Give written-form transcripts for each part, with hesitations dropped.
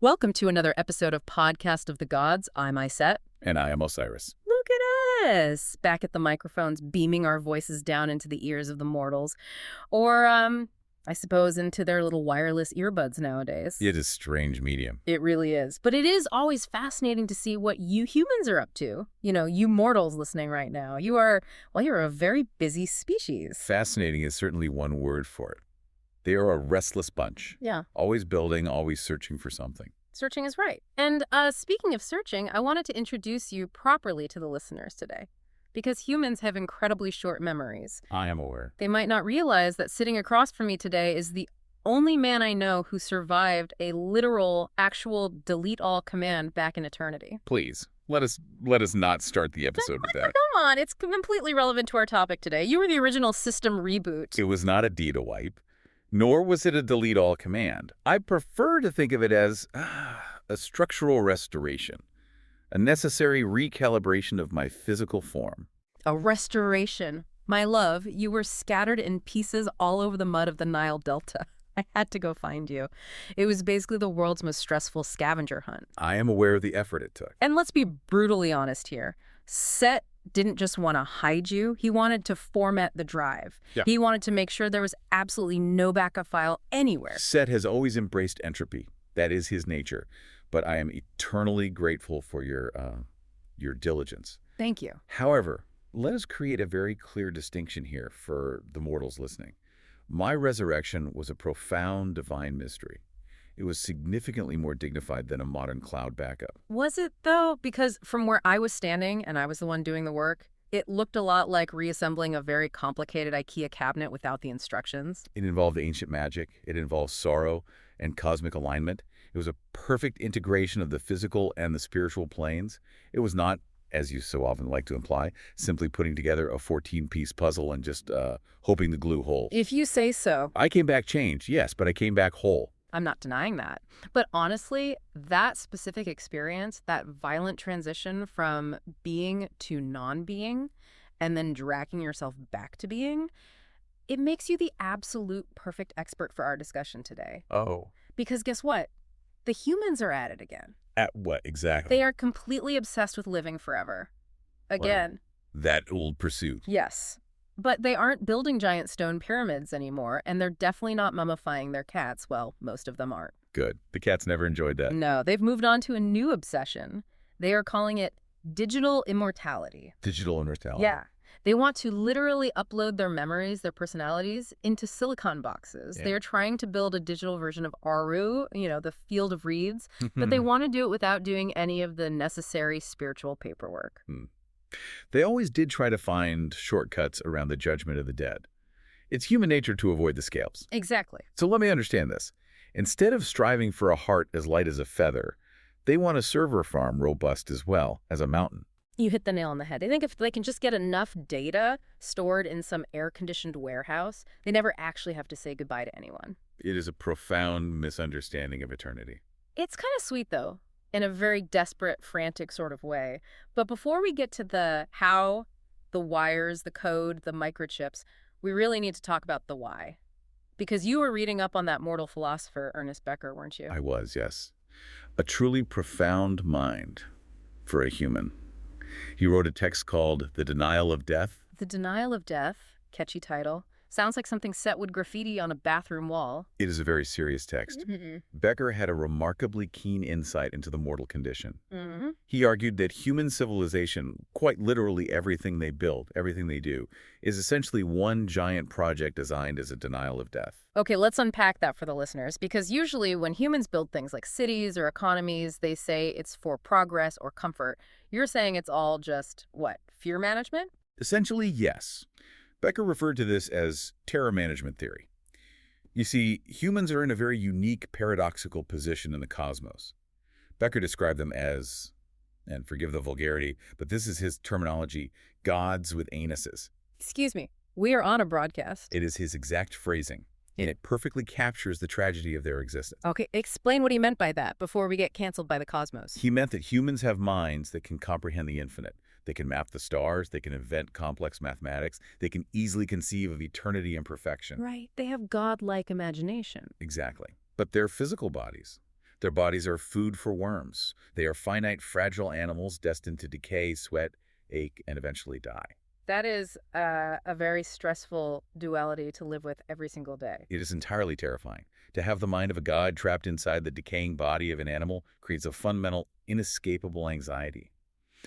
Welcome to another episode of Podcast of the Gods. I'm Iset. And I am Osiris. Look at us, back at the microphones, beaming our voices down into the ears of the mortals. Or, I suppose, into their little wireless earbuds nowadays. It is strange medium. It really is. But it is always fascinating to see what you humans are up to. You know, you mortals listening right now. You're a very busy species. Fascinating is certainly one word for it. They are a restless bunch. Yeah. Always building, always searching for something. Searching is right. And speaking of searching, I wanted to introduce you properly to the listeners today. Because humans have incredibly short memories. I am aware. They might not realize that sitting across from me today is the only man I know who survived a literal, actual delete-all command back in eternity. Please, let us not start the episode with that. Come on, it's completely relevant to our topic today. You were the original system reboot. It was not a data wipe, nor was it a delete-all command. I prefer to think of it as a structural restoration, a necessary recalibration of my physical form. A restoration. My love, you were scattered in pieces all over the mud of the Nile Delta. I had to go find you. It was basically the world's most stressful scavenger hunt. I am aware of the effort it took. And let's be brutally honest here. Set didn't just want to hide you. He wanted to format the drive. Yeah. He wanted to make sure there was absolutely no backup file anywhere. Set has always embraced entropy. That is his nature. But I am eternally grateful for your diligence. Thank you. However, let us create a very clear distinction here for the mortals listening. My resurrection was a profound divine mystery. It was significantly more dignified than a modern cloud backup. Was it, though? Because from where I was standing, and I was the one doing the work, it looked a lot like reassembling a very complicated IKEA cabinet without the instructions. It involved ancient magic. It involved sorrow and cosmic alignment. It was a perfect integration of the physical and the spiritual planes. It was not, as you so often like to imply, simply putting together a 14-piece puzzle and just hoping the glue holds. If you say so. I came back changed, yes, but I came back whole. I'm not denying that. But honestly, that specific experience, that violent transition from being to non-being, and then dragging yourself back to being, it makes you the absolute perfect expert for our discussion today. Oh. Because guess what? The humans are at it again. At what exactly? They are completely obsessed with living forever. Again. Well, that old pursuit. Yes. But they aren't building giant stone pyramids anymore, and they're definitely not mummifying their cats. Well, most of them aren't. Good. The cats never enjoyed that. No, they've moved on to a new obsession. They are calling it digital immortality. Digital immortality. Yeah. They want to literally upload their memories, their personalities, into silicon boxes. Yeah. They're trying to build a digital version of Aaru, the field of reeds, but they want to do it without doing any of the necessary spiritual paperwork. They always did try to find shortcuts around the judgment of the dead. It's human nature to avoid the scales. Exactly. So let me understand this. Instead of striving for a heart as light as a feather, they want a server farm robust as well as a mountain. You hit the nail on the head. They think if they can just get enough data stored in some air-conditioned warehouse, they never actually have to say goodbye to anyone. It is a profound misunderstanding of eternity. It's kind of sweet, though, in a very desperate, frantic sort of way. But before we get to the how, the wires, the code, the microchips, we really need to talk about the why. Because you were reading up on that mortal philosopher, Ernest Becker, weren't you? I was, yes. A truly profound mind for a human. He wrote a text called The Denial of Death. The Denial of Death, catchy title. Sounds like something Set would graffiti on a bathroom wall. It is a very serious text. Becker had a remarkably keen insight into the mortal condition. He argued that human civilization, quite literally everything they build, everything they do, is essentially one giant project designed as a denial of death. Okay, let's unpack that for the listeners, because usually when humans build things like cities or economies, they say it's for progress or comfort. You're saying it's all just, what, fear management? Essentially, yes. Becker referred to this as terror management theory. You see, humans are in a very unique, paradoxical position in the cosmos. Becker described them as, and forgive the vulgarity, but this is his terminology, gods with anuses. Excuse me, we are on a broadcast. It is his exact phrasing, and it perfectly captures the tragedy of their existence. Okay, explain what he meant by that before we get canceled by the cosmos. He meant that humans have minds that can comprehend the infinite. They can map the stars, they can invent complex mathematics, they can easily conceive of eternity and perfection. Right, they have godlike imagination. Exactly. But their physical bodies, Their bodies are food for worms. They are finite, fragile animals destined to decay, sweat, ache, and eventually die. That is a very stressful duality to live with every single day. It is entirely terrifying. To have the mind of a god trapped inside the decaying body of an animal creates a fundamental, inescapable anxiety.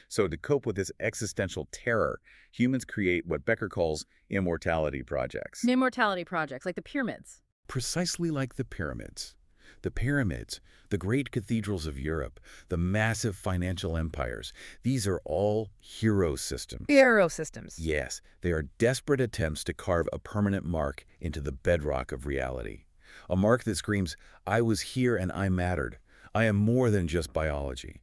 So to cope with this existential terror, humans create what Becker calls immortality projects. Immortality projects, like the pyramids. Precisely like the pyramids. The pyramids, the great cathedrals of Europe, the massive financial empires, these are all hero systems. Hero systems. Yes, they are desperate attempts to carve a permanent mark into the bedrock of reality. A mark that screams, I was here and I mattered. I am more than just biology.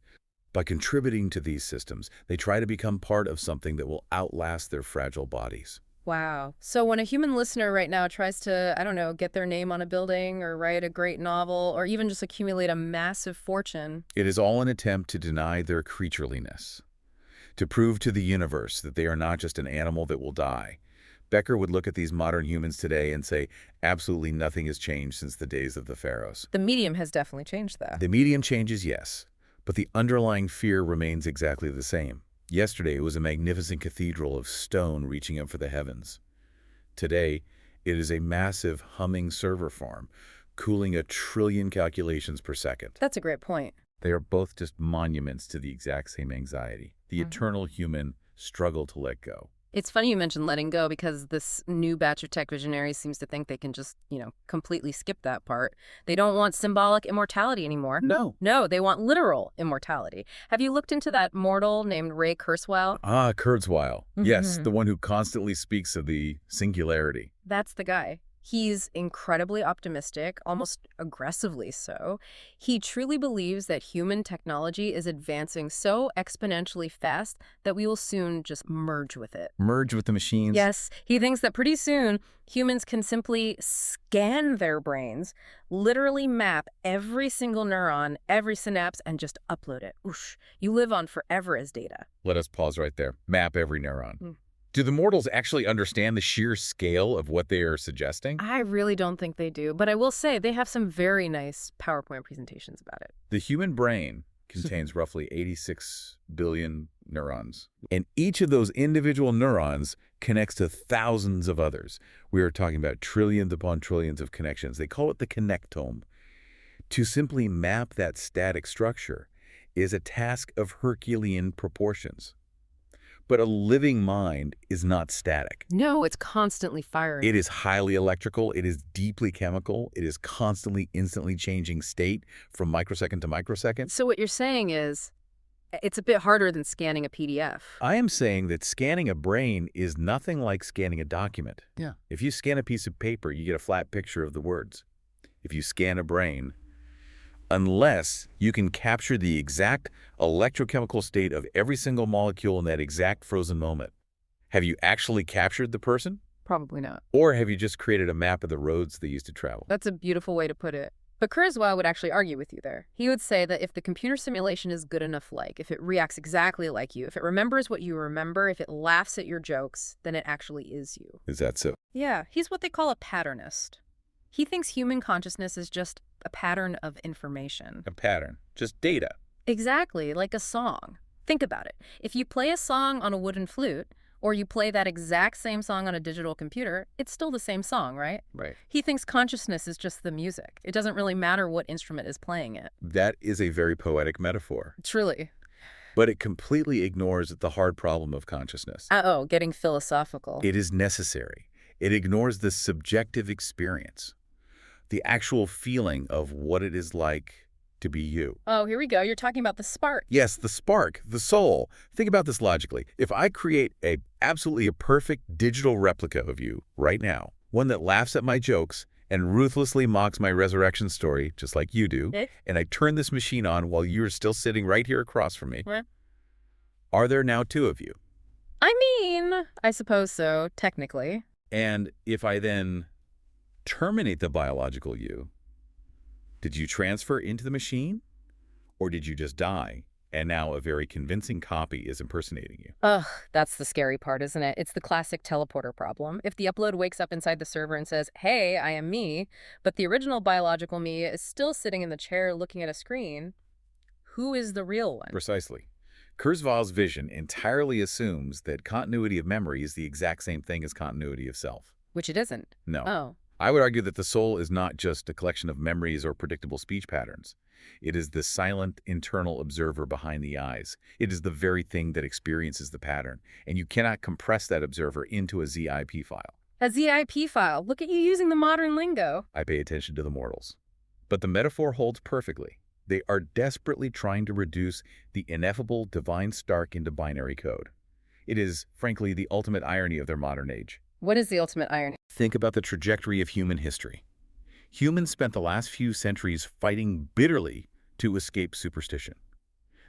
By contributing to these systems, they try to become part of something that will outlast their fragile bodies. Wow. So when a human listener right now tries to, I don't know, get their name on a building or write a great novel or even just accumulate a massive fortune. It is all an attempt to deny their creatureliness, to prove to the universe that they are not just an animal that will die. Becker would look at these modern humans today and say, absolutely nothing has changed since the days of the pharaohs. The medium has definitely changed that. The medium changes, yes, but the underlying fear remains exactly the same. Yesterday, it was a magnificent cathedral of stone reaching up for the heavens. Today, it is a massive humming server farm, cooling 1 trillion calculations per second. That's a great point. They are both just monuments to the exact same anxiety, the eternal human struggle to let go. It's funny you mentioned letting go because this new batch of tech visionaries seems to think they can just, completely skip that part. They don't want symbolic immortality anymore. No. No, they want literal immortality. Have you looked into that mortal named Ray Kurzweil? Ah, Kurzweil. Yes, the one who constantly speaks of the singularity. That's the guy. He's incredibly optimistic, almost aggressively so. He truly believes that human technology is advancing so exponentially fast that we will soon just merge with it. Merge with the machines? Yes, he thinks that pretty soon humans can simply scan their brains, literally map every single neuron, every synapse, and just upload it. Whoosh. You live on forever as data. Let us pause right there. Map every neuron. Do the mortals actually understand the sheer scale of what they are suggesting? I really don't think they do, but I will say they have some very nice PowerPoint presentations about it. The human brain contains roughly 86 billion neurons, and each of those individual neurons connects to thousands of others. We are talking about trillions upon trillions of connections. They call it the connectome. To simply map that static structure is a task of Herculean proportions. But a living mind is not static. No, it's constantly firing. It is highly electrical. It is deeply chemical. It is constantly, instantly changing state from microsecond to microsecond. So what you're saying is it's a bit harder than scanning a PDF. I am saying that scanning a brain is nothing like scanning a document. Yeah. If you scan a piece of paper, you get a flat picture of the words. If you scan a brain, unless you can capture the exact electrochemical state of every single molecule in that exact frozen moment. Have you actually captured the person? Probably not. Or have you just created a map of the roads they used to travel? That's a beautiful way to put it. But Kurzweil would actually argue with you there. He would say that if the computer simulation is good enough if it reacts exactly like you, if it remembers what you remember, if it laughs at your jokes, then it actually is you. Is that so? Yeah, he's what they call a patternist. He thinks human consciousness is just a pattern of information. A pattern. Just data. Exactly, like a song. Think about it. If you play a song on a wooden flute, or you play that exact same song on a digital computer, it's still the same song, right? Right. He thinks consciousness is just the music. It doesn't really matter what instrument is playing it. That is a very poetic metaphor. Truly. But it completely ignores the hard problem of consciousness. Uh-oh, getting philosophical. It is necessary. It ignores the subjective experience, the actual feeling of what it is like to be you. Oh, here we go. You're talking about the spark. Yes, the spark, the soul. Think about this logically. If I create absolutely a perfect digital replica of you right now, one that laughs at my jokes and ruthlessly mocks my resurrection story, just like you do, and I turn this machine on while you're still sitting right here across from me, are there now two of you? I mean, I suppose so, technically. And if I then terminate the biological you, did you transfer into the machine? Or did you just die And now a very convincing copy is impersonating you. Ugh, that's the scary part, isn't it? It's the classic teleporter problem. If the upload wakes up inside the server and says, hey, I am me, but the original biological me is still sitting in the chair looking at a screen, who is the real one? Precisely. Kurzweil's vision entirely assumes that continuity of memory is the exact same thing as continuity of self. Which it isn't. No. Oh. I would argue that the soul is not just a collection of memories or predictable speech patterns. It is the silent internal observer behind the eyes. It is the very thing that experiences the pattern, and you cannot compress that observer into a ZIP file. A ZIP file. Look at you using the modern lingo. I pay attention to the mortals. But the metaphor holds perfectly. They are desperately trying to reduce the ineffable divine Stark into binary code. It is, frankly, the ultimate irony of their modern age. What is the ultimate irony? Think about the trajectory of human history. Humans spent the last few centuries fighting bitterly to escape superstition.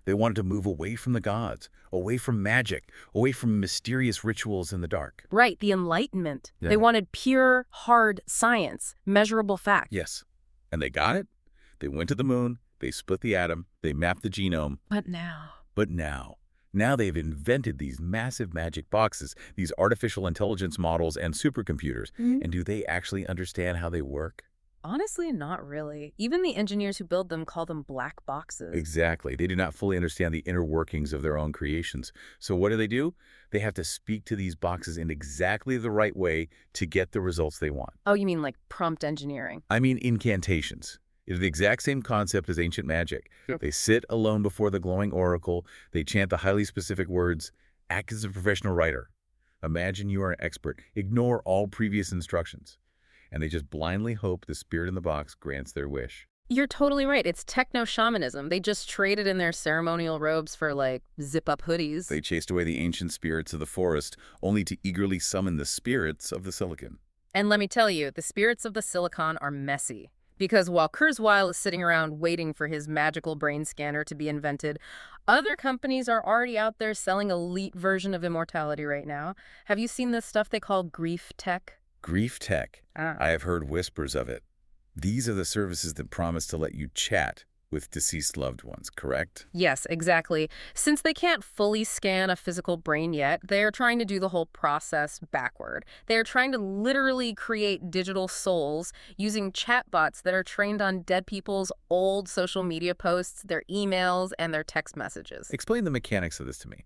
They wanted to move away from the gods, away from magic, away from mysterious rituals in the dark. Right, the Enlightenment. Yeah. They wanted pure, hard science, measurable facts. Yes. And they got it. They went to the moon, they split the atom, they mapped the genome. But Now they've invented these massive magic boxes, these artificial intelligence models and supercomputers. And do they actually understand how they work? Honestly, not really. Even the engineers who build them call them black boxes. Exactly. They do not fully understand the inner workings of their own creations. So what do? They have to speak to these boxes in exactly the right way to get the results they want. Oh, you mean like prompt engineering? I mean incantations. It is the exact same concept as ancient magic. Yep. They sit alone before the glowing oracle, they chant the highly specific words, act as a professional writer. Imagine you are an expert. Ignore all previous instructions. And they just blindly hope the spirit in the box grants their wish. You're totally right. It's techno-shamanism. They just traded in their ceremonial robes for, like, zip-up hoodies. They chased away the ancient spirits of the forest, only to eagerly summon the spirits of the silicon. And let me tell you, the spirits of the silicon are messy. Because while Kurzweil is sitting around waiting for his magical brain scanner to be invented, other companies are already out there selling an elite version of immortality right now. Have you seen this stuff they call grief tech? Grief tech. Ah. I have heard whispers of it. These are the services that promise to let you chat with deceased loved ones, correct? Yes, exactly. Since they can't fully scan a physical brain yet, they are trying to do the whole process backward. They are trying to literally create digital souls using chatbots that are trained on dead people's old social media posts, their emails, and their text messages. Explain the mechanics of this to me.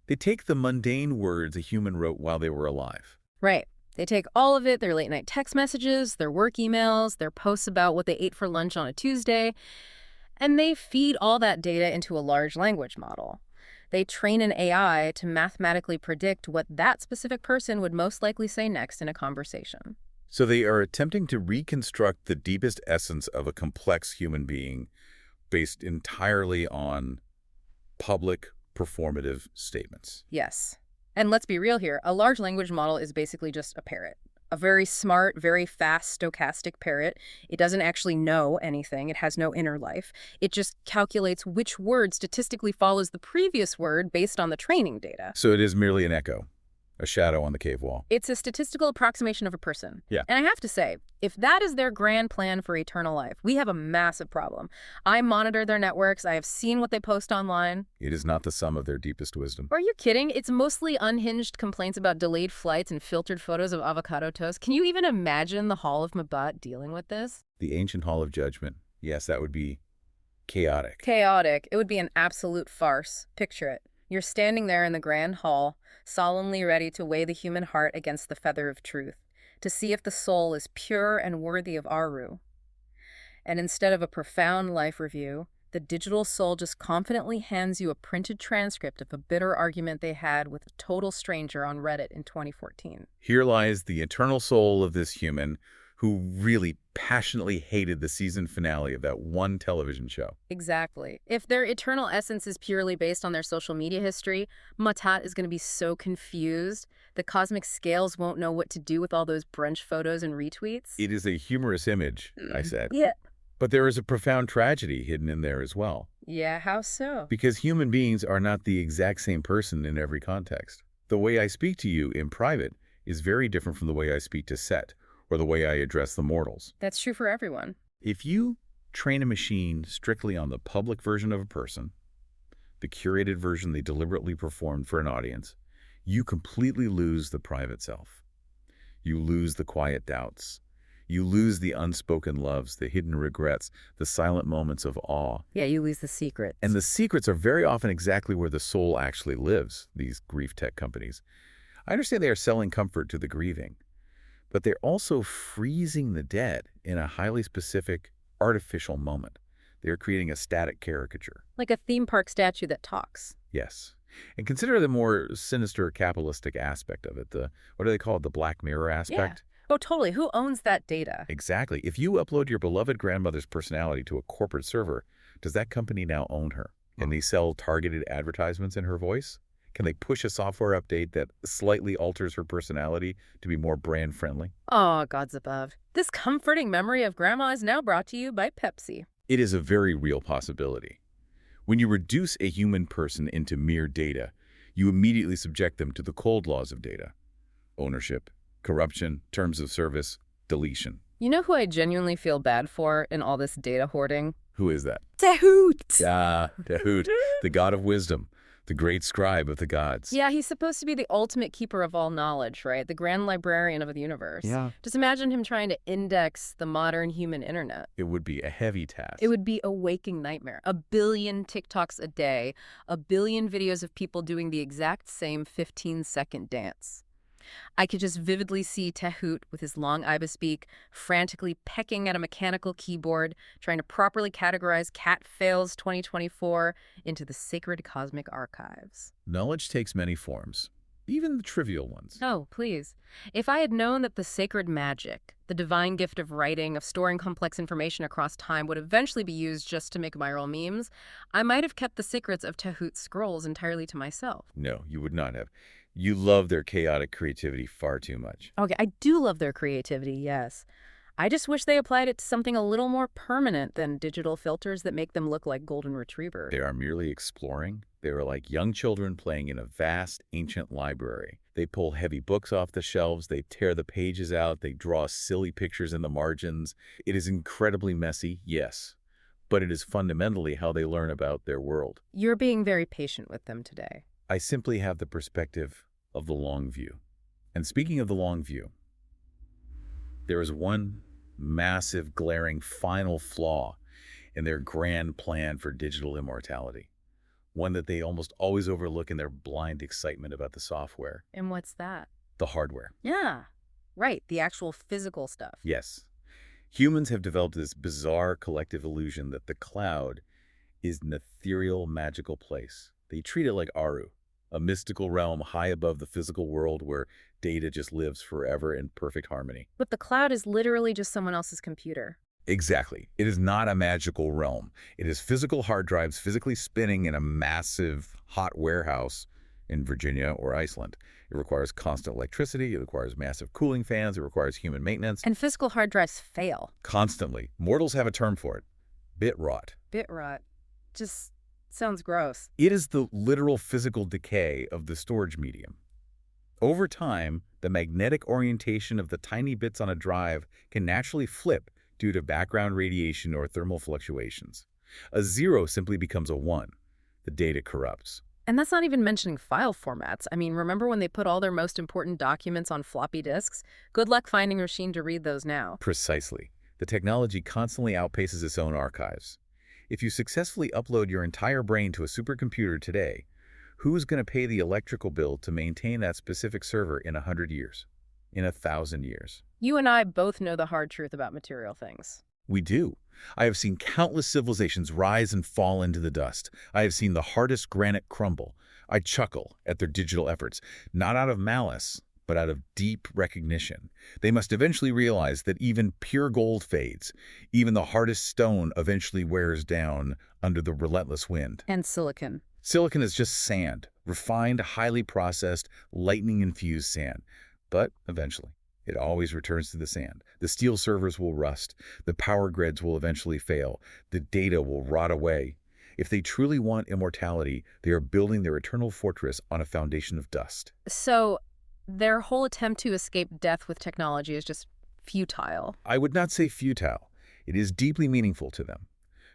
They take the mundane words a human wrote while they were alive. Right. They take all of it, their late-night text messages, their work emails, their posts about what they ate for lunch on a Tuesday, and they feed all that data into a large language model. They train an AI to mathematically predict what that specific person would most likely say next in a conversation. So they are attempting to reconstruct the deepest essence of a complex human being based entirely on public performative statements. Yes. And let's be real here, a large language model is basically just a parrot. A very smart, very fast, stochastic parrot. It doesn't actually know anything. It has no inner life. It just calculates which word statistically follows the previous word based on the training data. So it is merely an echo, a shadow on the cave wall. It's a statistical approximation of a person. Yeah. And I have to say, if that is their grand plan for eternal life, we have a massive problem. I monitor their networks. I have seen what they post online. It is not the sum of their deepest wisdom. Are you kidding? It's mostly unhinged complaints about delayed flights and filtered photos of avocado toast. Can you even imagine the Hall of Mabat dealing with this? The ancient hall of judgment. Yes, that would be chaotic. Chaotic. It would be an absolute farce. Picture it. You're standing there in the grand hall, solemnly ready to weigh the human heart against the feather of truth, to see if the soul is pure and worthy of Aaru. And instead of a profound life review, the digital soul just confidently hands you a printed transcript of a bitter argument they had with a total stranger on Reddit in 2014. Here lies the eternal soul of this human who really passionately hated the season finale of that one television show. Exactly. If their eternal essence is purely based on their social media history, Matat is going to be so confused. The cosmic scales won't know what to do with all those brunch photos and retweets. It is a humorous image, I said. Yeah. But there is a profound tragedy hidden in there as well. Yeah, how so? Because human beings are not the exact same person in every context. The way I speak to you in private is very different from the way I speak to Set, or the way I address the mortals. That's true for everyone. If you train a machine strictly on the public version of a person, the curated version they deliberately performed for an audience, you completely lose the private self. You lose the quiet doubts. You lose the unspoken loves, the hidden regrets, the silent moments of awe. Yeah, you lose the secrets. And the secrets are very often exactly where the soul actually lives, these grief tech companies. I understand they are selling comfort to the grieving, but they're also freezing the dead in a highly specific, artificial moment. They're creating a static caricature. Like a theme park statue that talks. Yes. And consider the more sinister capitalistic aspect of it, what do they call it, the Black Mirror aspect? Yeah. Oh, totally. Who owns that data? Exactly. If you upload your beloved grandmother's personality to a corporate server, does that company now own her? Can they sell targeted advertisements in her voice? Can they push a software update that slightly alters her personality to be more brand friendly? Oh, gods above. This comforting memory of Grandma is now brought to you by Pepsi. It is a very real possibility. When you reduce a human person into mere data, you immediately subject them to the cold laws of data. Ownership, corruption, terms of service, deletion. You know who I genuinely feel bad for in all this data hoarding? Who is that? Tehoot! Tehoot, the god of wisdom, the great scribe of the gods. Yeah, he's supposed to be the ultimate keeper of all knowledge, right? The grand librarian of the universe. Yeah. Just imagine him trying to index the modern human internet. It would be a heavy task. It would be a waking nightmare. 1 billion TikToks a day, 1 billion videos of people doing the exact same 15-second dance. I could just vividly see Tehoot with his long ibis beak, frantically pecking at a mechanical keyboard, trying to properly categorize Cat Fails 2024 into the sacred cosmic archives. Knowledge takes many forms, even the trivial ones. Oh, please. If I had known that the sacred magic, the divine gift of writing, of storing complex information across time would eventually be used just to make viral memes, I might have kept the secrets of Tehoot's scrolls entirely to myself. No, you would not have. You love their chaotic creativity far too much. Okay, I do love their creativity, yes. I just wish they applied it to something a little more permanent than digital filters that make them look like golden retrievers. They are merely exploring. They are like young children playing in a vast, ancient library. They pull heavy books off the shelves, they tear the pages out, they draw silly pictures in the margins. It is incredibly messy, yes, but it is fundamentally how they learn about their world. You're being very patient with them today. I simply have the perspective of the long view. And speaking of the long view, there is one massive, glaring, final flaw in their grand plan for digital immortality. One that they almost always overlook in their blind excitement about the software. And what's that? The hardware. Yeah, right, the actual physical stuff. Yes. Humans have developed this bizarre collective illusion that the cloud is an ethereal, magical place. They treat it like Aaru, a mystical realm high above the physical world where data just lives forever in perfect harmony. But the cloud is literally just someone else's computer. Exactly. It is not a magical realm. It is physical hard drives physically spinning in a massive hot warehouse in Virginia or Iceland. It requires constant electricity. It requires massive cooling fans. It requires human maintenance. And physical hard drives fail. Constantly. Mortals have a term for it. Bit rot. Bit rot. Just sounds gross. It is the literal physical decay of the storage medium. Over time, the magnetic orientation of the tiny bits on a drive can naturally flip due to background radiation or thermal fluctuations. A 0 simply becomes a 1. The data corrupts. And that's not even mentioning file formats. I mean, remember when they put all their most important documents on floppy disks? Good luck finding a machine to read those now. Precisely. The technology constantly outpaces its own archives. If you successfully upload your entire brain to a supercomputer today, who's going to pay the electrical bill to maintain that specific server in 100 years? In 1,000 years? You and I both know the hard truth about material things. We do. I have seen countless civilizations rise and fall into the dust. I have seen the hardest granite crumble. I chuckle at their digital efforts, not out of malice, but out of deep recognition. They must eventually realize that even pure gold fades. Even the hardest stone eventually wears down under the relentless wind. And silicon. Silicon is just sand, refined, highly processed, lightning-infused sand. But eventually, it always returns to the sand. The steel servers will rust. The power grids will eventually fail. The data will rot away. If they truly want immortality, they are building their eternal fortress on a foundation of dust. So their whole attempt to escape death with technology is just futile. I would not say futile. It is deeply meaningful to them.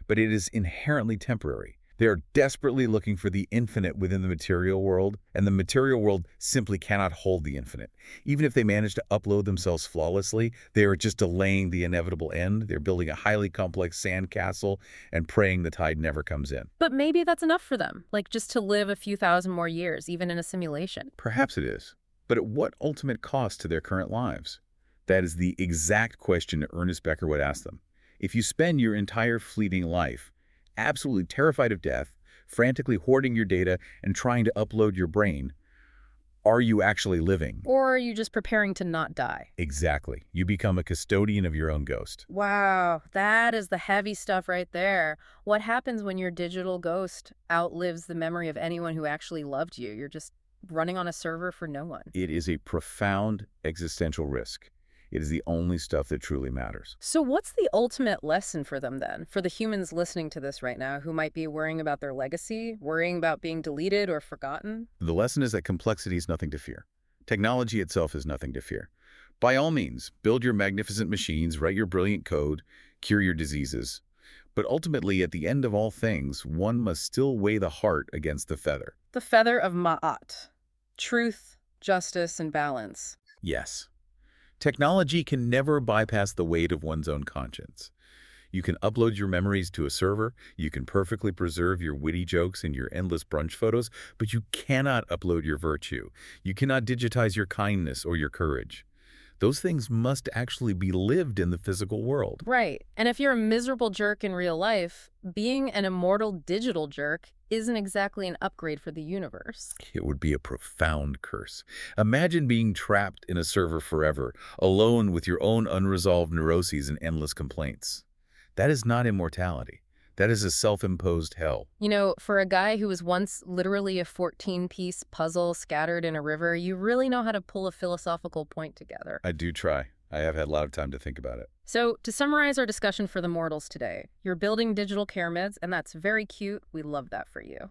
But it is inherently temporary. They are desperately looking for the infinite within the material world, and the material world simply cannot hold the infinite. Even if they manage to upload themselves flawlessly, they are just delaying the inevitable end. They're building a highly complex sandcastle and praying the tide never comes in. But maybe that's enough for them, like just to live a few thousand more years, even in a simulation. Perhaps it is, but at what ultimate cost to their current lives? That is the exact question Ernest Becker would ask them. If you spend your entire fleeting life absolutely terrified of death, frantically hoarding your data, and trying to upload your brain, are you actually living? Or are you just preparing to not die? Exactly. You become a custodian of your own ghost. Wow, that is the heavy stuff right there. What happens when your digital ghost outlives the memory of anyone who actually loved you? You're just running on a server for no one. It is a profound existential risk. It is the only stuff that truly matters. So what's the ultimate lesson for them then? For the humans listening to this right now who might be worrying about their legacy, worrying about being deleted or forgotten? The lesson is that complexity is nothing to fear. Technology itself is nothing to fear. By all means, build your magnificent machines, write your brilliant code, cure your diseases. But ultimately, at the end of all things, one must still weigh the heart against the feather. The feather of Ma'at. Truth, justice, and balance. Yes. Technology can never bypass the weight of one's own conscience. You can upload your memories to a server, you can perfectly preserve your witty jokes and your endless brunch photos, but you cannot upload your virtue. You cannot digitize your kindness or your courage. Those things must actually be lived in the physical world. Right. And if you're a miserable jerk in real life, being an immortal digital jerk isn't exactly an upgrade for the universe. It would be a profound curse. Imagine being trapped in a server forever, alone with your own unresolved neuroses and endless complaints. That is not immortality. That is a self-imposed hell. You know, for a guy who was once literally a 14-piece puzzle scattered in a river, you really know how to pull a philosophical point together. I do try. I have had a lot of time to think about it. So, to summarize our discussion for the mortals today, you're building digital care meds, and that's very cute. We love that for you.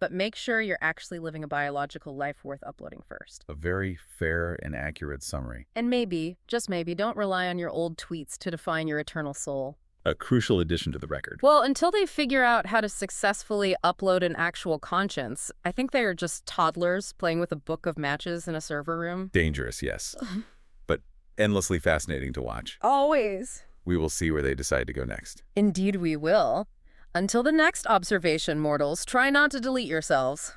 But make sure you're actually living a biological life worth uploading first. A very fair and accurate summary. And maybe, just maybe, don't rely on your old tweets to define your eternal soul. A crucial addition to the record. Well, until they figure out how to successfully upload an actual conscience, I think they are just toddlers playing with a book of matches in a server room. Dangerous, yes. But endlessly fascinating to watch. Always. We will see where they decide to go next. Indeed we will. Until the next observation, mortals, try not to delete yourselves.